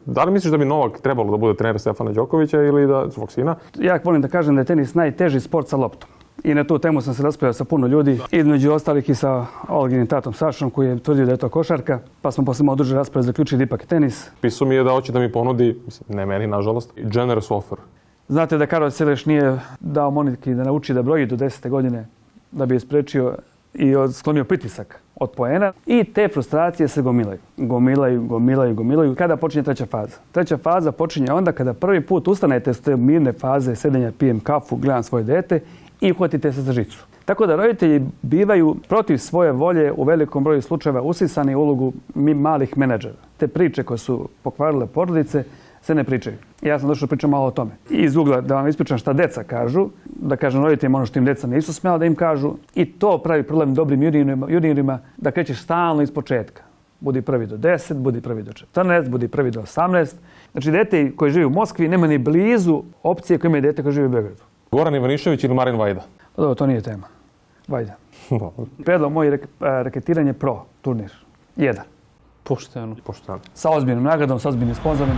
Da li misliš da bi Novak trebalo da bude trener Stefana Đokovića ili da svog sina? Ja volim da kažem da je tenis najteži sport sa loptom. I na tu temu sam se raspravljao sa puno ljudi, između ostalih i sa Olginim tatom Sašom koji je tvrdio da je to košarka, pa smo posle malo duže rasprave zaključili ipak tenis. Pisao mi je da hoće da mi ponudi, ne meni nažalost, generous offer. Znate da Karol Seleš nije dao Moniki da nauči da broji do 10. godine da bi je sprečio i sklonio pritisak od poena. I te frustracije se gomilaju. Kada počinje treća faza? Treća faza počinje onda kada prvi put ustanete s te mirne faze sedenja, pijem kafu, gledam svoje dete i uhvatite se za žicu. Tako da roditelji bivaju protiv svoje volje u velikom broju slučajeva usisani u ulogu malih menadžera. Te priče koje su pokvarile porodice se ne pričaju. Ja sam došao da pričam malo o tome. Iz ugla da vam ispričam šta deca kažu, da kažem roditeljima ono što im deca nisu smjela da im kažu i to pravi problem dobrim juniorima da krećeš stalno iz početka. Budi prvi do 10, budi prvi do 14, budi prvi do 18. Znači dete koji živi u Moskvi nema ni blizu opcije koje imaju dete koji živi u Beogradu. Goran Ivanišević ili Marin Vajda? Dobro, to nije tema. Vajda. Predlog moj raketiranje pro turnir. 1. Pošteno. Sa ozbiljnom nagradom, sa ozbiljnim sponzorom.